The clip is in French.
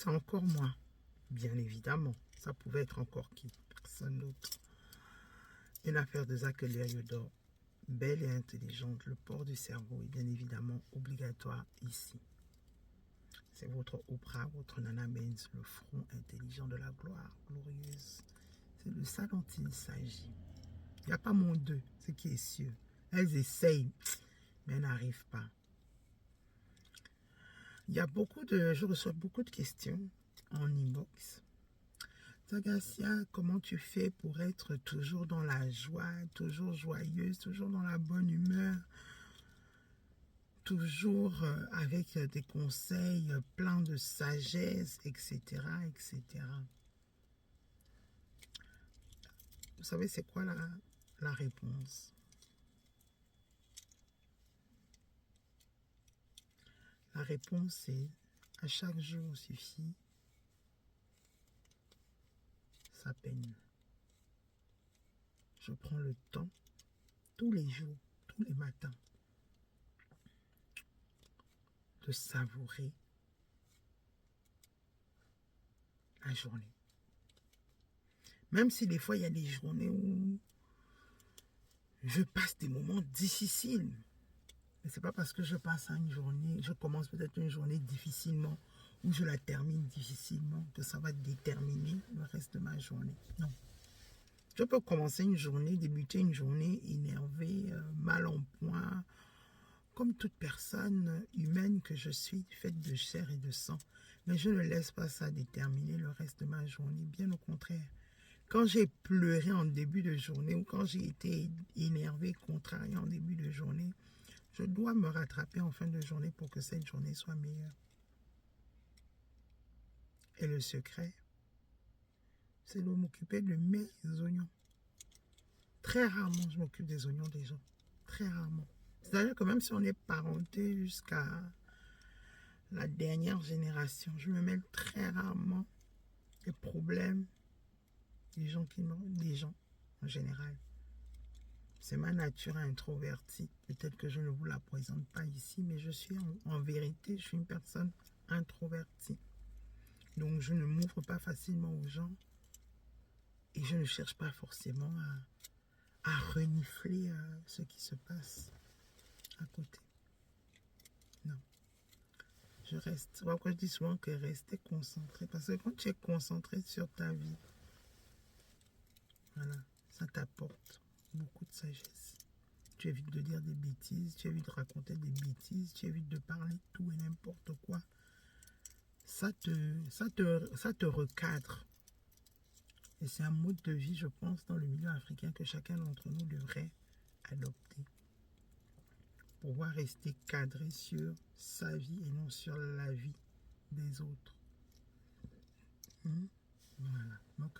c'est encore moi. Bien évidemment, ça pouvait être encore qui? Personne d'autre. Une affaire de Zach Eliodor, belle et intelligente, le port du cerveau est bien évidemment obligatoire ici. C'est votre Oprah, votre Nana Benz, le front intelligent de la gloire glorieuse. C'est de ça dont il s'agit. Il n'y a pas mon deux, ce qui est sûr. Elles essayent, mais elles n'arrivent pas. Je reçois beaucoup de questions en inbox. Zagacia, comment tu fais pour être toujours dans la joie, toujours joyeuse, toujours dans la bonne humeur, toujours avec des conseils pleins de sagesse, etc., etc. Vous savez, c'est quoi la réponse? La réponse, c'est à chaque jour suffit sa peine. Je prends le temps, tous les jours, tous les matins, de savourer la journée. Même si des fois, il y a des journées où je passe des moments difficiles. Mais c'est pas parce que je passe à une journée, je commence peut-être une journée difficilement, ou je la termine difficilement, que ça va déterminer le reste de ma journée. Non. Je peux commencer une journée, débuter une journée énervée, mal en point, comme toute personne humaine que je suis, faite de chair et de sang. Mais je ne laisse pas ça déterminer le reste de ma journée, bien au contraire. Quand j'ai pleuré en début de journée ou quand j'ai été énervé, contrarié en début de journée, je dois me rattraper en fin de journée pour que cette journée soit meilleure. Et le secret, c'est de m'occuper de mes oignons. Très rarement, je m'occupe des oignons des gens. Très rarement. C'est-à-dire que même si on est parenté jusqu'à la dernière génération, je me mêle très rarement des problèmes des gens en général. C'est ma nature introvertie. Peut-être que je ne vous la présente pas ici, mais je suis en vérité, je suis une personne introvertie. Donc je ne m'ouvre pas facilement aux gens et je ne cherche pas forcément à renifler ce qui se passe à côté. Non. Je reste. Pourquoi je dis souvent que rester concentré? Parce que quand tu es concentré sur ta vie, voilà, ça t'apporte beaucoup de sagesse. Tu évites de dire des bêtises, tu évites de raconter des bêtises, tu évites de parler tout et n'importe quoi. Ça te recadre. Et c'est un mode de vie, je pense, dans le milieu africain que chacun d'entre nous devrait adopter. Pouvoir rester cadré sur sa vie et non sur la vie des autres. Voilà. Donc,